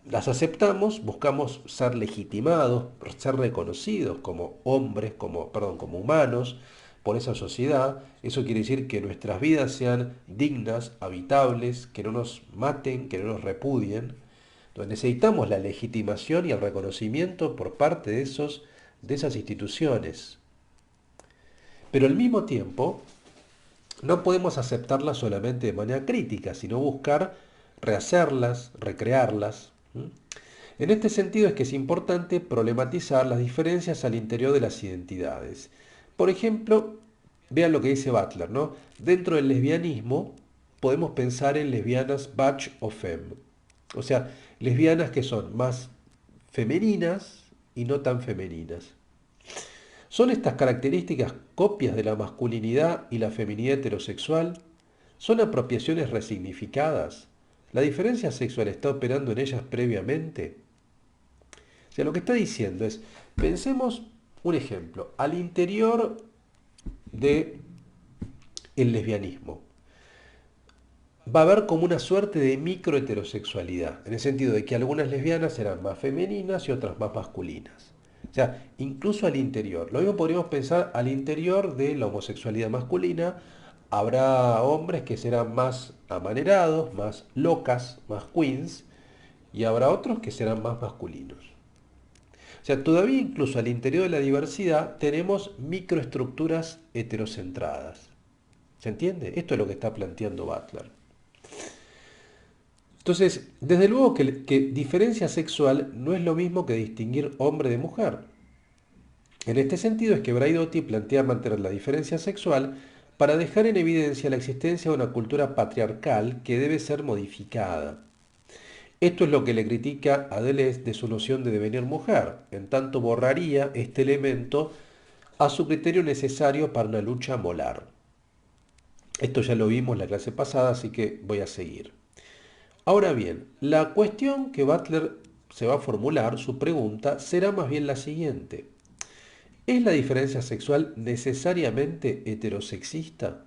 Las aceptamos, buscamos ser legitimados, ser reconocidos como hombres, como humanos por esa sociedad. Eso quiere decir que nuestras vidas sean dignas, habitables, que no nos maten, que no nos repudien. Entonces necesitamos la legitimación y el reconocimiento por parte de esas instituciones. Pero al mismo tiempo, no podemos aceptarlas solamente de manera crítica, sino buscar rehacerlas, recrearlas. En este sentido es que es importante problematizar las diferencias al interior de las identidades. Por ejemplo, vean lo que dice Butler, ¿no? Dentro del lesbianismo podemos pensar en lesbianas butch o femme. O sea, lesbianas que son más femeninas y no tan femeninas. ¿Son estas características copias de la masculinidad y la feminidad heterosexual? ¿Son apropiaciones resignificadas? ¿La diferencia sexual está operando en ellas previamente? O sea, lo que está diciendo es, pensemos un ejemplo, al interior del lesbianismo. Va a haber como una suerte de microheterosexualidad, en el sentido de que algunas lesbianas serán más femeninas y otras más masculinas. O sea, incluso al interior. Lo mismo podríamos pensar al interior de la homosexualidad masculina, Habrá hombres que serán más amanerados, más locas, más queens, y habrá otros que serán más masculinos. O sea, todavía incluso al interior de la diversidad tenemos microestructuras heterocentradas. ¿Se entiende? Esto es lo que está planteando Butler. Entonces, desde luego que diferencia sexual no es lo mismo que distinguir hombre de mujer. En este sentido es que Braidotti plantea mantener la diferencia sexual para dejar en evidencia la existencia de una cultura patriarcal que debe ser modificada. Esto es lo que le critica a Deleuze de su noción de devenir mujer, en tanto borraría este elemento a su criterio necesario para una lucha molar. Esto ya lo vimos en la clase pasada, así que voy a seguir. Ahora bien, la cuestión que Butler se va a formular, su pregunta, será más bien la siguiente. ¿Es la diferencia sexual necesariamente heterosexista?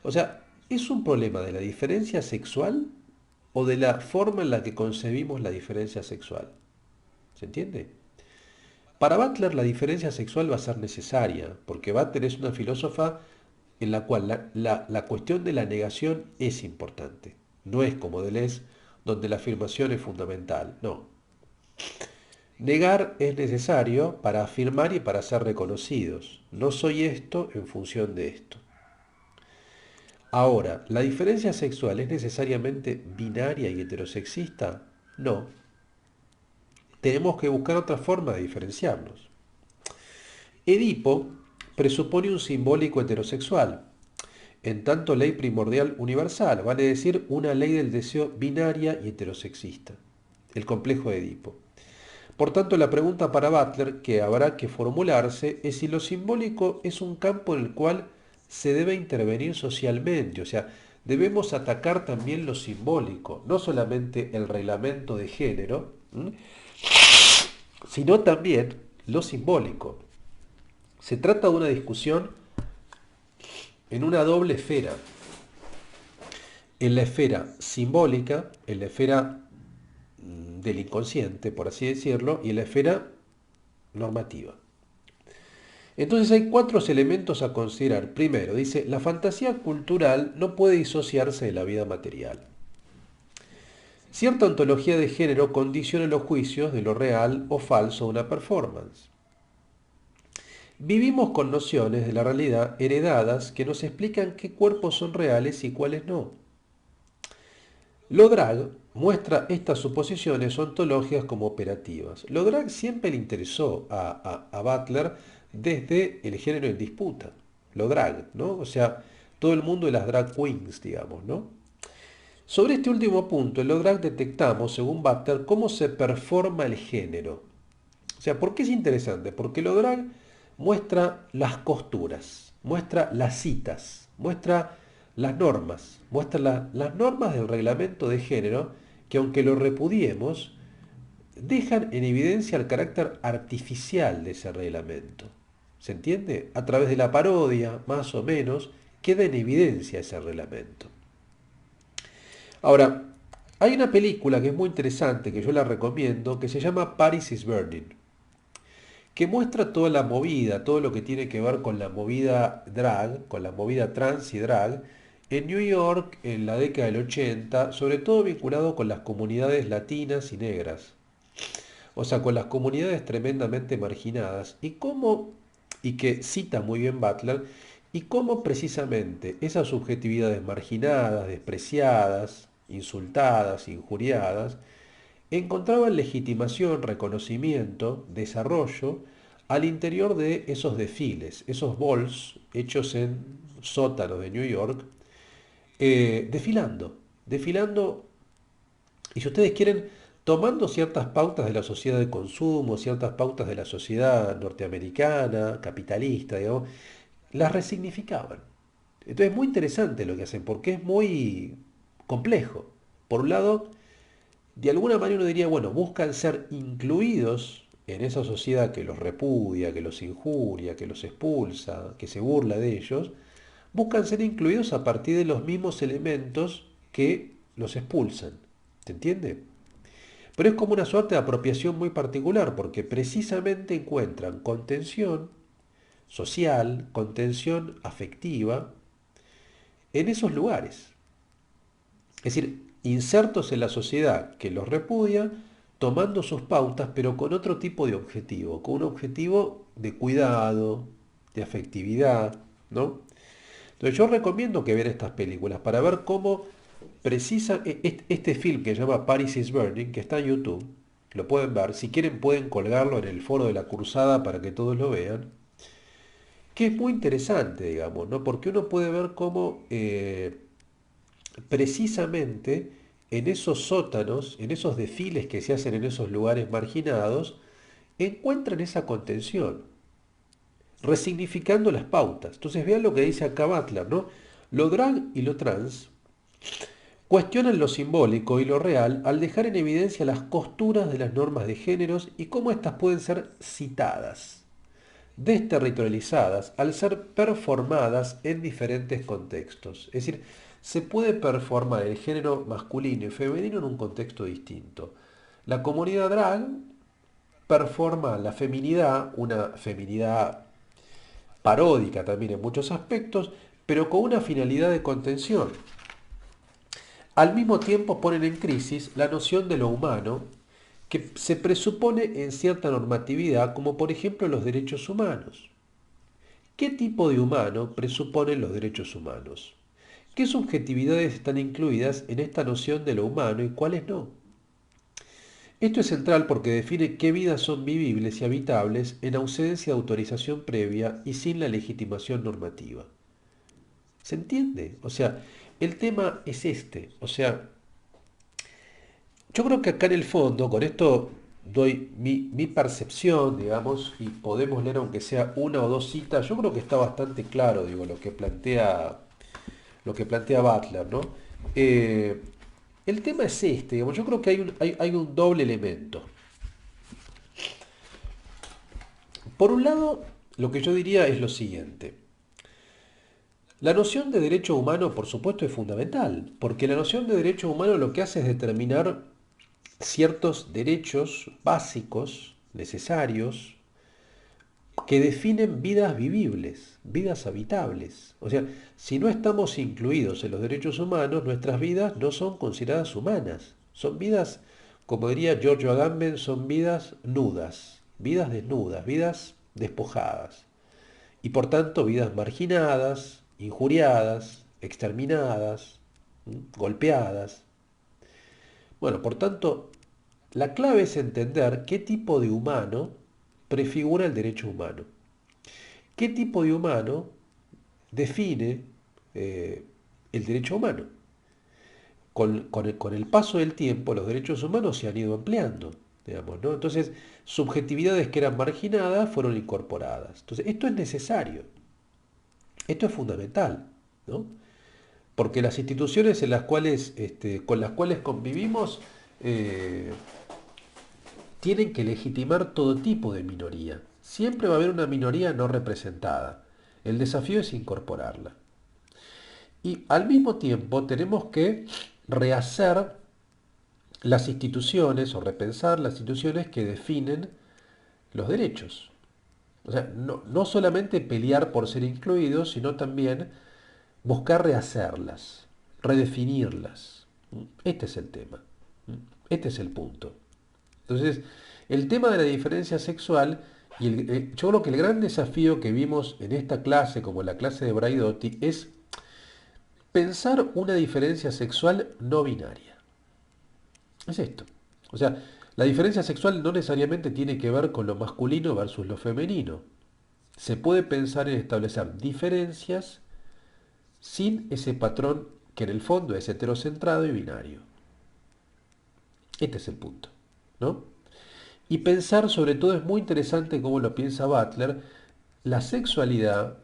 O sea, ¿es un problema de la diferencia sexual o de la forma en la que concebimos la diferencia sexual? ¿Se entiende? Para Butler la diferencia sexual va a ser necesaria, porque Butler es una filósofa en la cual la cuestión de la negación es importante. No es como Deleuze, donde la afirmación es fundamental. No. Negar es necesario para afirmar y para ser reconocidos. No soy esto en función de esto. Ahora, ¿la diferencia sexual es necesariamente binaria y heterosexista? No. Tenemos que buscar otra forma de diferenciarnos. Edipo presupone un simbólico heterosexual, en tanto ley primordial universal, vale decir una ley del deseo binaria y heterosexista, el complejo de Edipo. Por tanto, la pregunta para Butler que habrá que formularse es si lo simbólico es un campo en el cual se debe intervenir socialmente, o sea, debemos atacar también lo simbólico, no solamente el reglamento de género, sino también lo simbólico. Se trata de una discusión en una doble esfera, en la esfera simbólica, en la esfera del inconsciente, por así decirlo, y en la esfera normativa. Entonces hay cuatro elementos a considerar. Primero, dice, la fantasía cultural no puede disociarse de la vida material. Cierta ontología de género condiciona los juicios de lo real o falso de una performance. Vivimos con nociones de la realidad heredadas que nos explican qué cuerpos son reales y cuáles no. Lo drag muestra estas suposiciones ontológicas como operativas. Lo drag siempre le interesó a Butler desde el género en disputa. Lo drag, ¿no? O sea, todo el mundo de las drag queens, digamos, ¿no? Sobre este último punto, en lo drag detectamos, según Butler, cómo se performa el género. O sea, ¿por qué es interesante? Porque lo drag muestra las costuras, muestra las citas, muestra muestra las normas del reglamento de género que aunque lo repudiemos, dejan en evidencia el carácter artificial de ese reglamento. ¿Se entiende? A través de la parodia, más o menos, queda en evidencia ese reglamento. Ahora, hay una película que es muy interesante, que yo la recomiendo, que se llama Paris is Burning, que muestra toda la movida, todo lo que tiene que ver con la movida drag, con la movida trans y drag, en New York en la década del 80, sobre todo vinculado con las comunidades latinas y negras, o sea, con las comunidades tremendamente marginadas, y que cita muy bien Butler, y cómo precisamente esas subjetividades marginadas, despreciadas, insultadas, injuriadas, encontraban legitimación, reconocimiento, desarrollo al interior de esos desfiles, esos balls hechos en sótanos de New York, desfilando, y si ustedes quieren, tomando ciertas pautas de la sociedad de consumo, ciertas pautas de la sociedad norteamericana, capitalista, digamos, las resignificaban. Entonces es muy interesante lo que hacen, porque es muy complejo. Por un lado, de alguna manera uno diría, bueno, buscan ser incluidos en esa sociedad que los repudia, que los injuria, que los expulsa, que se burla de ellos, buscan ser incluidos a partir de los mismos elementos que los expulsan. ¿Se entiende? Pero es como una suerte de apropiación muy particular, porque precisamente encuentran contención social, contención afectiva, en esos lugares. Es decir, insertos en la sociedad que los repudia, tomando sus pautas, pero con otro tipo de objetivo, con un objetivo de cuidado, de afectividad, ¿no? Entonces yo recomiendo que vean estas películas para ver cómo precisa este film que se llama Paris is Burning, que está en YouTube, lo pueden ver, si quieren pueden colgarlo en el foro de la Cursada para que todos lo vean, que es muy interesante, digamos, ¿no? Porque uno puede ver cómo precisamente en esos sótanos, en esos desfiles que se hacen en esos lugares marginados, encuentran esa contención, resignificando las pautas. Entonces vean lo que dice acá Butler, ¿no? Lo drag y lo trans cuestionan lo simbólico y lo real al dejar en evidencia las costuras de las normas de géneros y cómo éstas pueden ser citadas, desterritorializadas, al ser performadas en diferentes contextos. Es decir, se puede performar el género masculino y femenino en un contexto distinto. La comunidad drag performa la feminidad, una feminidad paródica también en muchos aspectos, pero con una finalidad de contención. Al mismo tiempo ponen en crisis la noción de lo humano que se presupone en cierta normatividad, como por ejemplo los derechos humanos. ¿Qué tipo de humano presuponen los derechos humanos? ¿Qué subjetividades están incluidas en esta noción de lo humano y cuáles no? Esto es central porque define qué vidas son vivibles y habitables en ausencia de autorización previa y sin la legitimación normativa. ¿Se entiende? O sea, el tema es este. O sea, yo creo que acá en el fondo, con esto doy mi percepción, digamos, y podemos leer aunque sea una o dos citas, yo creo que está bastante claro, digo, lo que plantea Butler, ¿no? Eh, el tema es este, digamos, yo creo que hay un doble elemento. Por un lado, lo que yo diría es lo siguiente. La noción de derecho humano, por supuesto, es fundamental, porque la noción de derecho humano lo que hace es determinar ciertos derechos básicos, necesarios, que definen vidas vivibles, vidas habitables. O sea, si no estamos incluidos en los derechos humanos, nuestras vidas no son consideradas humanas. Son vidas, como diría Giorgio Agamben, son vidas nudas, vidas desnudas, vidas despojadas. Y por tanto, vidas marginadas, injuriadas, exterminadas, golpeadas. Bueno, por tanto, la clave es entender qué tipo de humano prefigura el derecho humano. ¿Qué tipo de humano define el derecho humano? Con el paso del tiempo, los derechos humanos se han ido ampliando, digamos, ¿no? Entonces, subjetividades que eran marginadas fueron incorporadas. Entonces, esto es necesario, esto es fundamental, ¿no? Porque las instituciones en las cuales, con las cuales convivimos eh, tienen que legitimar todo tipo de minoría. Siempre va a haber una minoría no representada. El desafío es incorporarla. Y al mismo tiempo tenemos que rehacer las instituciones o repensar las instituciones que definen los derechos. O sea, no solamente pelear por ser incluidos, sino también buscar rehacerlas, redefinirlas. Este es el tema. Este es el punto. Entonces, el tema de la diferencia sexual, yo creo que el gran desafío que vimos en esta clase, como la clase de Braidotti, es pensar una diferencia sexual no binaria. Es esto. O sea, la diferencia sexual no necesariamente tiene que ver con lo masculino versus lo femenino. Se puede pensar en establecer diferencias sin ese patrón que en el fondo es heterocentrado y binario. Este es el punto, ¿no? Y pensar sobre todo es muy interesante cómo lo piensa Butler, la sexualidad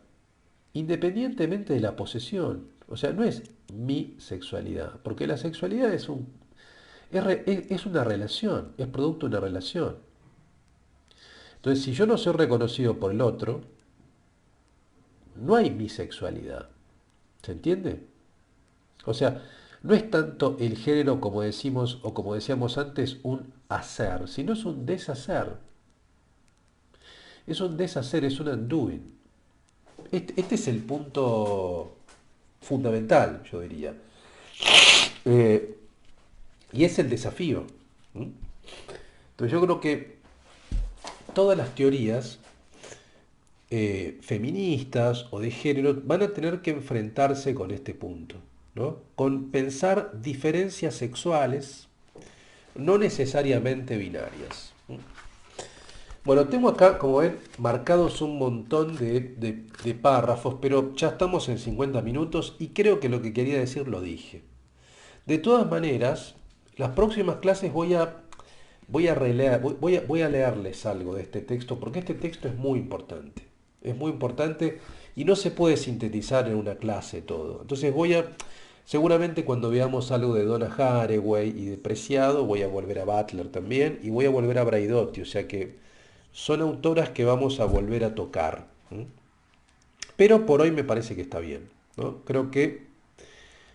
independientemente de la posesión. O sea, no es mi sexualidad, porque la sexualidad es una relación, es producto de una relación. Entonces, si yo no soy reconocido por el otro, no hay mi sexualidad. ¿Se entiende? O sea, no es tanto el género como decimos o como decíamos antes, un hacer, sino es un deshacer. Es un deshacer, es un undoing. Este es el punto fundamental, yo diría. Eh, y es el desafío. ¿Mm? Entonces yo creo que todas las teorías feministas o de género van a tener que enfrentarse con este punto, ¿no? Con pensar diferencias sexuales no necesariamente binarias. Bueno, tengo acá, como ven, marcados un montón de párrafos, pero ya estamos en 50 minutos y creo que lo que quería decir lo dije. De todas maneras, las próximas clases voy a releer, voy a leerles algo de este texto, porque este texto es muy importante. Es muy importante y no se puede sintetizar en una clase todo. Entonces seguramente cuando veamos algo de Donna Haraway y de Preciado, voy a volver a Butler también y voy a volver a Braidotti, o sea que son autoras que vamos a volver a tocar. ¿M? Pero por hoy me parece que está bien, ¿no? Creo que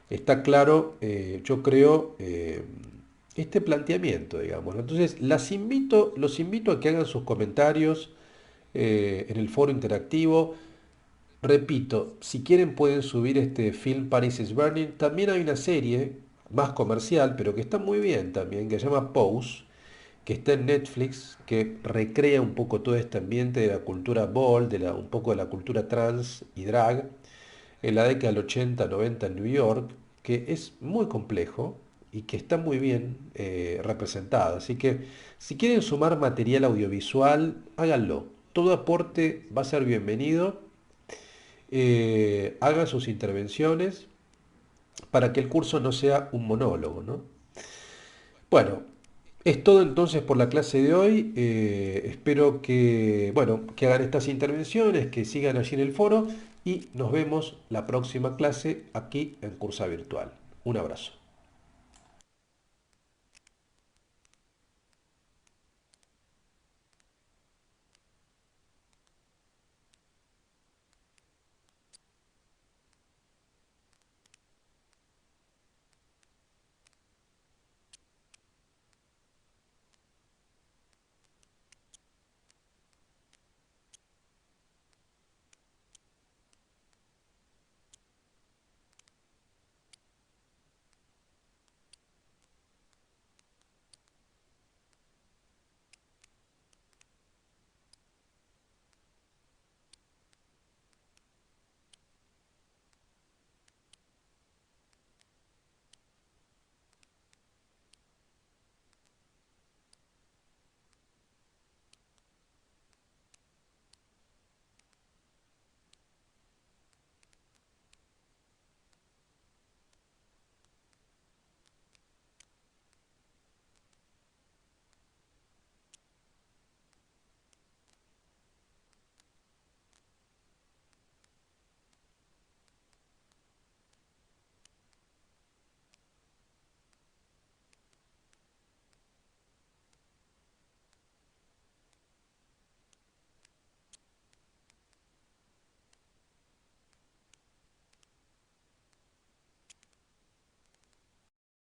está claro, yo creo, este planteamiento, digamos, ¿no? Entonces, los invito a que hagan sus comentarios en el foro interactivo. Repito, si quieren pueden subir este film Paris is Burning. También hay una serie más comercial, pero que está muy bien también, que se llama Pose, que está en Netflix, que recrea un poco todo este ambiente de la cultura bold, un poco de la cultura trans y drag, en la década del 80-90 en New York, que es muy complejo y que está muy bien representado. Así que si quieren sumar material audiovisual, háganlo. Todo aporte va a ser bienvenido. Hagan sus intervenciones para que el curso no sea un monólogo, ¿no? Bueno, es todo entonces por la clase de hoy. Espero que, bueno, que hagan estas intervenciones, que sigan allí en el foro y nos vemos la próxima clase aquí en Cursa Virtual. Un abrazo.